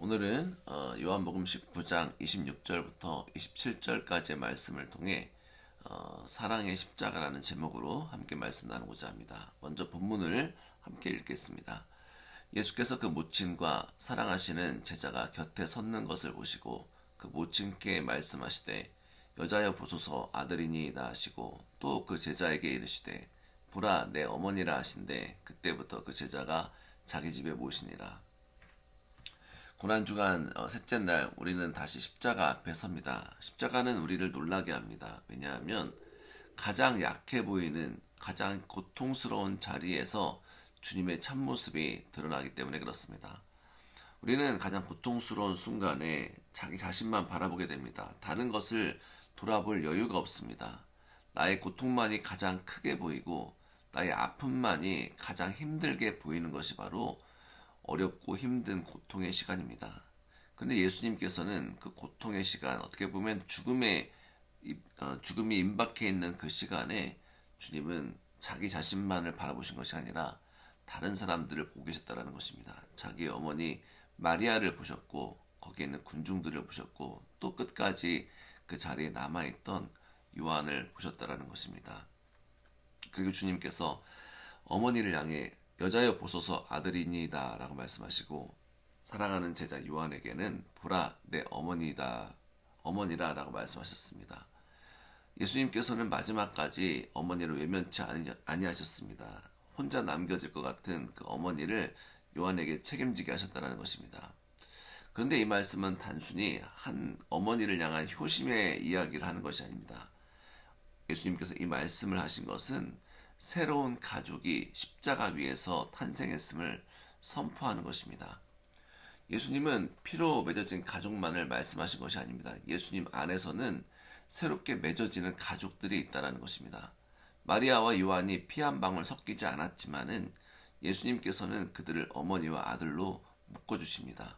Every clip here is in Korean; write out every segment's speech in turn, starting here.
오늘은 요한복음 19장 26절부터 27절까지의 말씀을 통해 사랑의 십자가라는 제목으로 함께 말씀 나누고자 합니다. 먼저 본문을 함께 읽겠습니다. 예수께서 그 모친과 사랑하시는 제자가 곁에 섰는 것을 보시고 그 모친께 말씀하시되 여자여 보소서 아들이니이다 하시고 또 그 제자에게 이르시되 보라 내 어머니라 하신대 그때부터 그 제자가 자기 집에 모시니라. 고난주간 셋째 날 우리는 다시 십자가 앞에 섭니다. 십자가는 우리를 놀라게 합니다. 왜냐하면 가장 약해 보이는 가장 고통스러운 자리에서 주님의 참모습이 드러나기 때문에 그렇습니다. 우리는 가장 고통스러운 순간에 자기 자신만 바라보게 됩니다. 다른 것을 돌아볼 여유가 없습니다. 나의 고통만이 가장 크게 보이고 나의 아픔만이 가장 힘들게 보이는 것이 바로 어렵고 힘든 고통의 시간입니다. 그런데 예수님께서는 그 고통의 시간, 어떻게 보면 죽음이 임박해 있는 그 시간에 주님은 자기 자신만을 바라보신 것이 아니라 다른 사람들을 보고 계셨다는 것입니다. 자기 어머니 마리아를 보셨고 거기에 있는 군중들을 보셨고 또 끝까지 그 자리에 남아있던 요한을 보셨다는 것입니다. 그리고 주님께서 어머니를 향해 여자여 보소서 아들이니이다 라고 말씀하시고 사랑하는 제자 요한에게는 보라 내 어머니라 라고 말씀하셨습니다. 예수님께서는 마지막까지 어머니를 외면치 아니하셨습니다. 혼자 남겨질 것 같은 그 어머니를 요한에게 책임지게 하셨다는 것입니다. 그런데 이 말씀은 단순히 한 어머니를 향한 효심의 이야기를 하는 것이 아닙니다. 예수님께서 이 말씀을 하신 것은 새로운 가족이 십자가 위에서 탄생했음을 선포하는 것입니다. 예수님은 피로 맺어진 가족만을 말씀하신 것이 아닙니다. 예수님 안에서는 새롭게 맺어지는 가족들이 있다는 것입니다. 마리아와 요한이 피 한 방울 섞이지 않았지만은 예수님께서는 그들을 어머니와 아들로 묶어주십니다.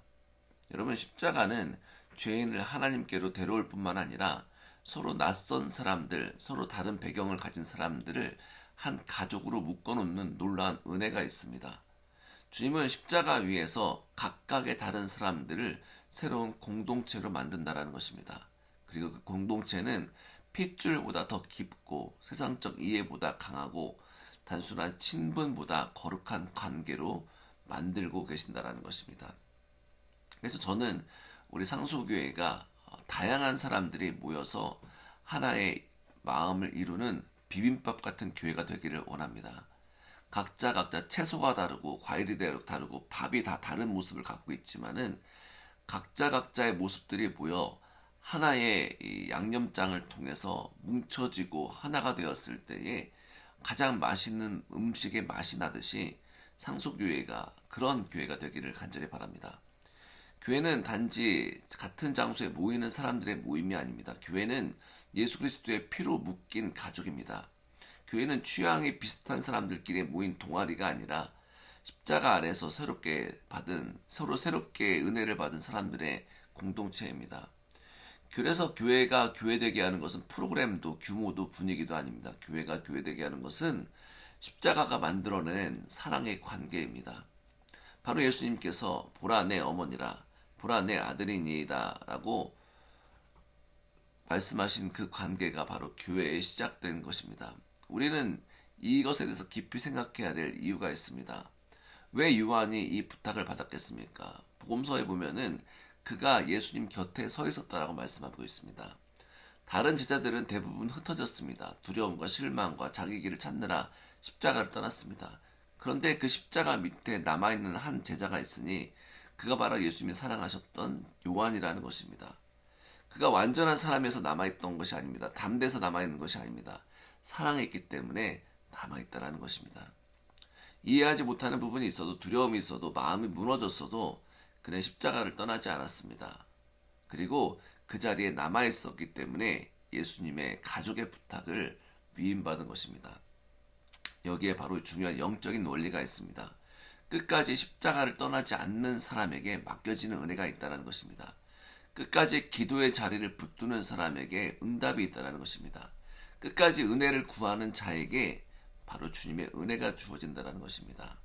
여러분, 십자가는 죄인을 하나님께로 데려올 뿐만 아니라 서로 낯선 사람들, 서로 다른 배경을 가진 사람들을 한 가족으로 묶어놓는 놀라운 은혜가 있습니다. 주님은 십자가 위에서 각각의 다른 사람들을 새로운 공동체로 만든다는 것입니다. 그리고 그 공동체는 핏줄보다 더 깊고 세상적 이해보다 강하고 단순한 친분보다 거룩한 관계로 만들고 계신다는 것입니다. 그래서 저는 우리 상수교회가 다양한 사람들이 모여서 하나의 마음을 이루는 비빔밥 같은 교회가 되기를 원합니다. 각자 채소가 다르고 과일이 다르고 밥이 다 다른 모습을 갖고 있지만은 각자의 모습들이 모여 하나의 이 양념장을 통해서 뭉쳐지고 하나가 되었을 때에 가장 맛있는 음식의 맛이 나듯이 상속교회가 그런 교회가 되기를 간절히 바랍니다. 교회는 단지 같은 장소에 모이는 사람들의 모임이 아닙니다. 교회는 예수 그리스도의 피로 묶인 가족입니다. 교회는 취향이 비슷한 사람들끼리 모인 동아리가 아니라 십자가 안에서 서로 새롭게 은혜를 받은 사람들의 공동체입니다. 그래서 교회가 교회되게 하는 것은 프로그램도 규모도 분위기도 아닙니다. 교회가 교회되게 하는 것은 십자가가 만들어낸 사랑의 관계입니다. 바로 예수님께서 보라 내 어머니라 보라 내 아들이니이다 라고 말씀하신 그 관계가 바로 교회에 시작된 것입니다. 우리는 이것에 대해서 깊이 생각해야 될 이유가 있습니다. 왜 요한이 이 부탁을 받았겠습니까? 복음서에 보면은 그가 예수님 곁에 서 있었다라고 말씀하고 있습니다. 다른 제자들은 대부분 흩어졌습니다. 두려움과 실망과 자기 길을 찾느라 십자가를 떠났습니다. 그런데 그 십자가 밑에 남아있는 한 제자가 있으니 그가 바로 예수님이 사랑하셨던 요한이라는 것입니다. 그가 완전한 사람에서 남아있던 것이 아닙니다. 담대해서 남아있는 것이 아닙니다. 사랑했기 때문에 남아있다는 것입니다. 이해하지 못하는 부분이 있어도 두려움이 있어도 마음이 무너졌어도 그는 십자가를 떠나지 않았습니다. 그리고 그 자리에 남아있었기 때문에 예수님의 가족의 부탁을 위임받은 것입니다. 여기에 바로 중요한 영적인 원리가 있습니다. 끝까지 십자가를 떠나지 않는 사람에게 맡겨지는 은혜가 있다는 것입니다. 끝까지 기도의 자리를 붙드는 사람에게 응답이 있다는 것입니다. 끝까지 은혜를 구하는 자에게 바로 주님의 은혜가 주어진다는 것입니다.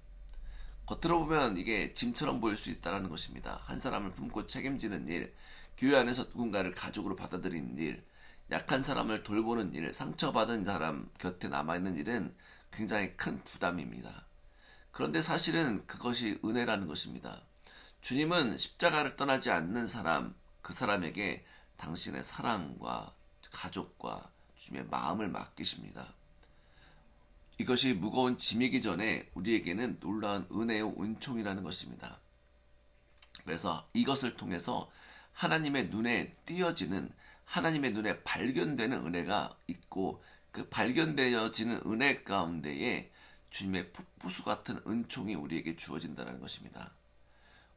겉으로 보면 이게 짐처럼 보일 수 있다는 것입니다. 한 사람을 품고 책임지는 일, 교회 안에서 누군가를 가족으로 받아들이는 일, 약한 사람을 돌보는 일, 상처받은 사람 곁에 남아있는 일은 굉장히 큰 부담입니다. 그런데 사실은 그것이 은혜라는 것입니다. 주님은 십자가를 떠나지 않는 사람, 그 사람에게 당신의 사랑과 가족과 주님의 마음을 맡기십니다. 이것이 무거운 짐이기 전에 우리에게는 놀라운 은혜의 은총이라는 것입니다. 그래서 이것을 통해서 하나님의 눈에 띄어지는, 하나님의 눈에 발견되는 은혜가 있고, 그 발견되어지는 은혜 가운데에 주님의 폭포수 같은 은총이 우리에게 주어진다는 것입니다.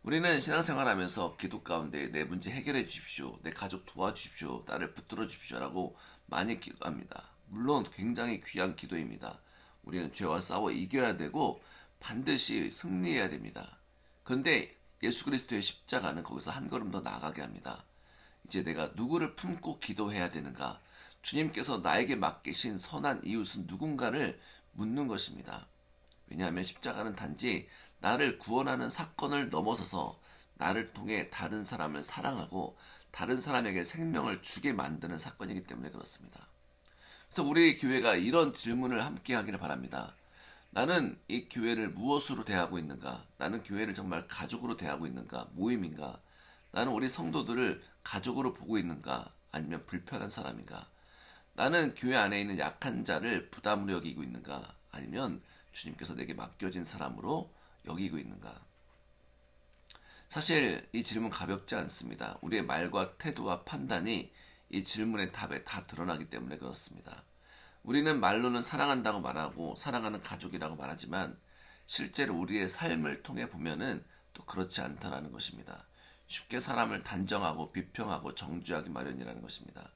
우리는 신앙생활하면서 기도 가운데 내 문제 해결해 주십시오, 내 가족 도와주십시오, 나를 붙들어 주십시오 라고 많이 기도합니다. 물론 굉장히 귀한 기도입니다. 우리는 죄와 싸워 이겨야 되고 반드시 승리해야 됩니다. 그런데 예수 그리스도의 십자가는 거기서 한 걸음 더 나아가게 합니다. 이제 내가 누구를 품고 기도해야 되는가? 주님께서 나에게 맡기신 선한 이웃은 누군가를 묻는 것입니다. 왜냐하면 십자가는 단지 나를 구원하는 사건을 넘어서서 나를 통해 다른 사람을 사랑하고 다른 사람에게 생명을 주게 만드는 사건이기 때문에 그렇습니다. 그래서 우리 교회가 이런 질문을 함께 하기를 바랍니다. 나는 이 교회를 무엇으로 대하고 있는가? 나는 교회를 정말 가족으로 대하고 있는가? 모임인가? 나는 우리 성도들을 가족으로 보고 있는가? 아니면 불편한 사람인가? 나는 교회 안에 있는 약한 자를 부담으로 여기고 있는가? 아니면 주님께서 내게 맡겨진 사람으로 여기고 있는가? 사실 이 질문 가볍지 않습니다. 우리의 말과 태도와 판단이 이 질문의 답에 다 드러나기 때문에 그렇습니다. 우리는 말로는 사랑한다고 말하고 사랑하는 가족이라고 말하지만 실제로 우리의 삶을 통해 보면은 또 그렇지 않다라는 것입니다. 쉽게 사람을 단정하고 비평하고 정죄하기 마련이라는 것입니다.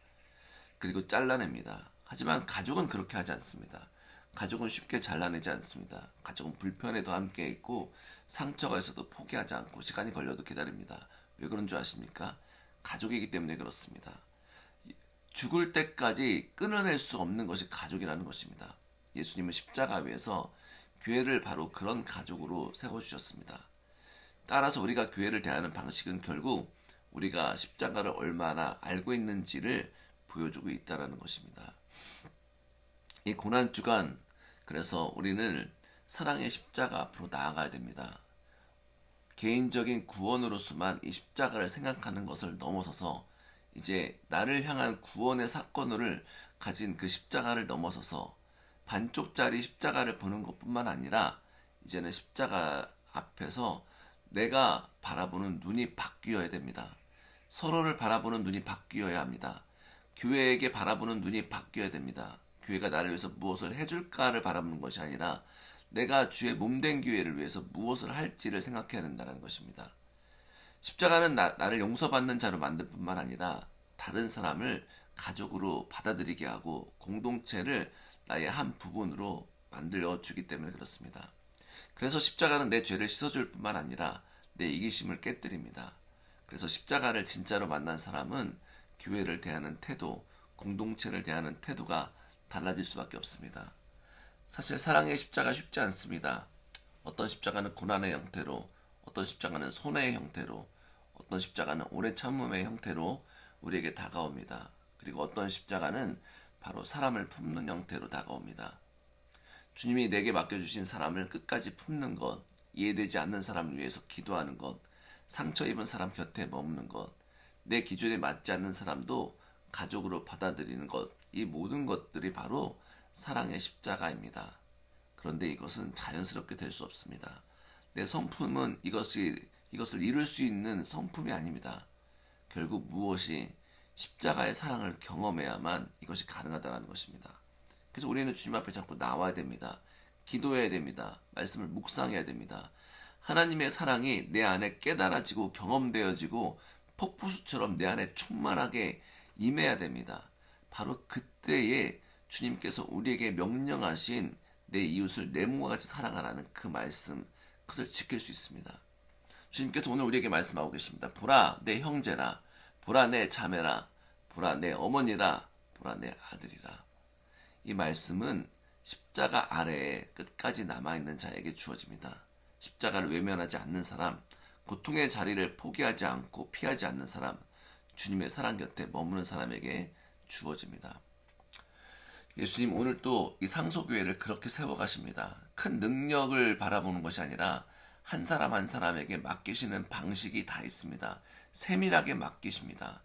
그리고 잘라냅니다. 하지만 가족은 그렇게 하지 않습니다. 가족은 쉽게 잘라내지 않습니다. 가족은 불편에도 함께 있고 상처가 있어도 포기하지 않고 시간이 걸려도 기다립니다. 왜 그런 줄 아십니까? 가족이기 때문에 그렇습니다. 죽을 때까지 끊어낼 수 없는 것이 가족이라는 것입니다. 예수님은 십자가 위에서 교회를 바로 그런 가족으로 세워주셨습니다. 따라서 우리가 교회를 대하는 방식은 결국 우리가 십자가를 얼마나 알고 있는지를 보여주고 있다는 것입니다. 이 고난주간, 그래서 우리는 사랑의 십자가 앞으로 나아가야 됩니다. 개인적인 구원으로서만 이 십자가를 생각하는 것을 넘어서서 이제 나를 향한 구원의 사건을 가진 그 십자가를 넘어서서 반쪽짜리 십자가를 보는 것뿐만 아니라 이제는 십자가 앞에서 내가 바라보는 눈이 바뀌어야 됩니다. 서로를 바라보는 눈이 바뀌어야 합니다. 교회에게 바라보는 눈이 바뀌어야 됩니다. 교회가 나를 위해서 무엇을 해줄까를 바라보는 것이 아니라 내가 주의 몸된 교회를 위해서 무엇을 할지를 생각해야 된다는 것입니다. 십자가는 나를 용서받는 자로 만들 뿐만 아니라 다른 사람을 가족으로 받아들이게 하고 공동체를 나의 한 부분으로 만들어 주기 때문에 그렇습니다. 그래서 십자가는 내 죄를 씻어줄 뿐만 아니라 내 이기심을 깨뜨립니다. 그래서 십자가를 진짜로 만난 사람은 교회를 대하는 태도, 공동체를 대하는 태도가 달라질 수밖에 없습니다. 사실 사랑의 십자가 쉽지 않습니다. 어떤 십자가는 고난의 형태로, 어떤 십자가는 손해의 형태로, 어떤 십자가는 오래 참음의 형태로 우리에게 다가옵니다. 그리고 어떤 십자가는 바로 사람을 품는 형태로 다가옵니다. 주님이 내게 맡겨주신 사람을 끝까지 품는 것, 이해되지 않는 사람을 위해서 기도하는 것, 상처 입은 사람 곁에 머무는 것, 내 기준에 맞지 않는 사람도 가족으로 받아들이는 것, 이 모든 것들이 바로 사랑의 십자가입니다. 그런데 이것은 자연스럽게 될 수 없습니다. 내 성품은 이것을 이룰 수 있는 성품이 아닙니다. 결국 무엇이 십자가의 사랑을 경험해야만 이것이 가능하다는 것입니다. 그래서 우리는 주님 앞에 자꾸 나와야 됩니다. 기도해야 됩니다. 말씀을 묵상해야 됩니다. 하나님의 사랑이 내 안에 깨달아지고 경험되어지고 폭포수처럼 내 안에 충만하게 임해야 됩니다. 바로 그때에 주님께서 우리에게 명령하신 내 이웃을 내 몸과 같이 사랑하라는 그 말씀, 그것을 지킬 수 있습니다. 주님께서 오늘 우리에게 말씀하고 계십니다. 보라 내 형제라, 보라 내 자매라, 보라 내 어머니라, 보라 내 아들이라. 이 말씀은 십자가 아래에 끝까지 남아있는 자에게 주어집니다. 십자가를 외면하지 않는 사람, 고통의 자리를 포기하지 않고 피하지 않는 사람, 주님의 사랑 곁에 머무는 사람에게 주어집니다. 예수님 오늘 또 이 상소교회를 그렇게 세워가십니다. 큰 능력을 바라보는 것이 아니라 한 사람 한 사람에게 맡기시는 방식이 다 있습니다. 세밀하게 맡기십니다.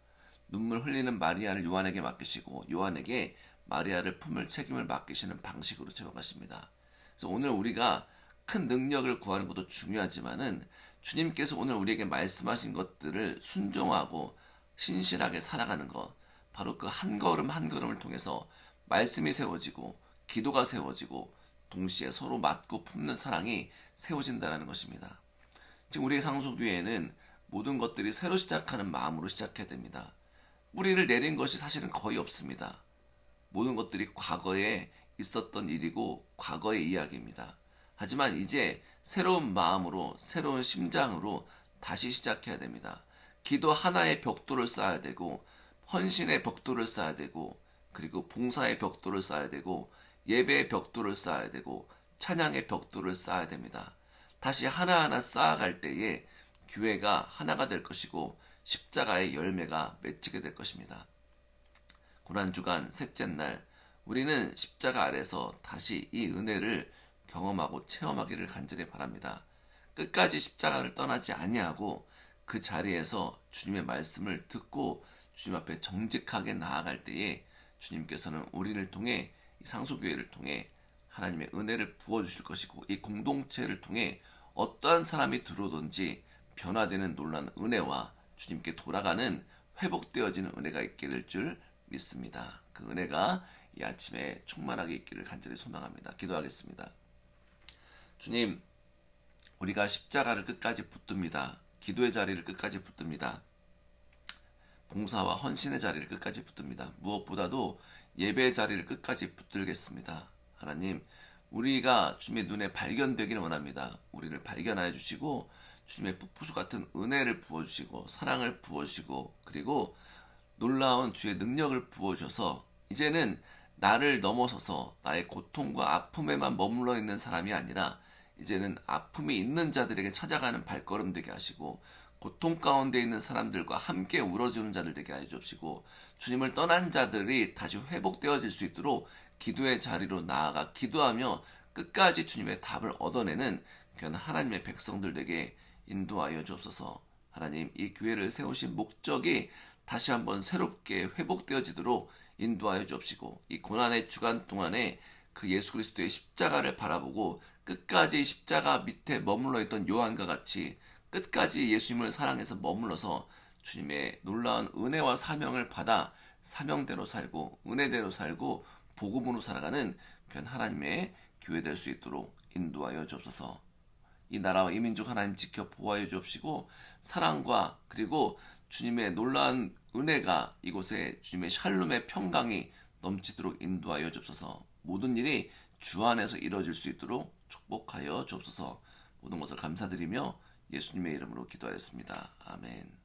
눈물 흘리는 마리아를 요한에게 맡기시고 요한에게 마리아를 품을 책임을 맡기시는 방식으로 세워가십니다. 그래서 오늘 우리가 큰 능력을 구하는 것도 중요하지만은 주님께서 오늘 우리에게 말씀하신 것들을 순종하고 신실하게 살아가는 것, 바로 그 한 걸음 한 걸음을 통해서 말씀이 세워지고 기도가 세워지고 동시에 서로 맡고 품는 사랑이 세워진다는 것입니다. 지금 우리의 상소교회에는 모든 것들이 새로 시작하는 마음으로 시작해야 됩니다. 뿌리를 내린 것이 사실은 거의 없습니다. 모든 것들이 과거에 있었던 일이고 과거의 이야기입니다. 하지만 이제 새로운 마음으로 새로운 심장으로 다시 시작해야 됩니다. 기도 하나의 벽돌을 쌓아야 되고 헌신의 벽돌을 쌓아야 되고 그리고 봉사의 벽돌을 쌓아야 되고 예배의 벽돌을 쌓아야 되고 찬양의 벽돌을 쌓아야 됩니다. 다시 하나하나 쌓아갈 때에 교회가 하나가 될 것이고 십자가의 열매가 맺히게 될 것입니다. 고난주간 셋째 날 우리는 십자가 아래서 다시 이 은혜를 경험하고 체험하기를 간절히 바랍니다. 끝까지 십자가를 떠나지 아니하고 그 자리에서 주님의 말씀을 듣고 주님 앞에 정직하게 나아갈 때에 주님께서는 우리를 통해 이 상소교회를 통해 하나님의 은혜를 부어주실 것이고 이 공동체를 통해 어떠한 사람이 들어오든지 변화되는 놀라운 은혜와 주님께 돌아가는 회복되어지는 은혜가 있게 될 줄 믿습니다. 그 은혜가 이 아침에 충만하게 있기를 간절히 소망합니다. 기도하겠습니다. 주님, 우리가 십자가를 끝까지 붙듭니다. 기도의 자리를 끝까지 붙듭니다. 봉사와 헌신의 자리를 끝까지 붙듭니다. 무엇보다도 예배의 자리를 끝까지 붙들겠습니다. 하나님, 우리가 주님의 눈에 발견되기를 원합니다. 우리를 발견하여 주시고 주님의 폭포수 같은 은혜를 부어주시고 사랑을 부어주시고 그리고 놀라운 주의 능력을 부어주셔서 이제는 나를 넘어서서 나의 고통과 아픔에만 머물러 있는 사람이 아니라 이제는 아픔이 있는 자들에게 찾아가는 발걸음 되게 하시고 고통 가운데 있는 사람들과 함께 울어주는 자들 되게 하여 주시고 주님을 떠난 자들이 다시 회복되어질 수 있도록 기도의 자리로 나아가 기도하며 끝까지 주님의 답을 얻어내는 귀한 하나님의 백성들 되게 인도하여 주옵소서. 하나님, 이 교회를 세우신 목적이 다시 한번 새롭게 회복되어지도록 인도하여 주옵시고 이 고난의 주간 동안에 그 예수 그리스도의 십자가를 바라보고 끝까지 십자가 밑에 머물러 있던 요한과 같이 끝까지 예수님을 사랑해서 머물러서 주님의 놀라운 은혜와 사명을 받아 사명대로 살고 은혜대로 살고 복음으로 살아가는 귀한 하나님의 교회 될 수 있도록 인도하여 주옵소서. 이 나라와 이 민족 하나님 지켜 보호하여 주옵시고 사랑과 그리고 주님의 놀라운 은혜가 이곳에 주님의 샬롬의 평강이 넘치도록 인도하여 주옵소서. 모든 일이 주 안에서 이루어질 수 있도록 축복하여 주옵소서. 모든 것을 감사드리며 예수님의 이름으로 기도하였습니다. 아멘.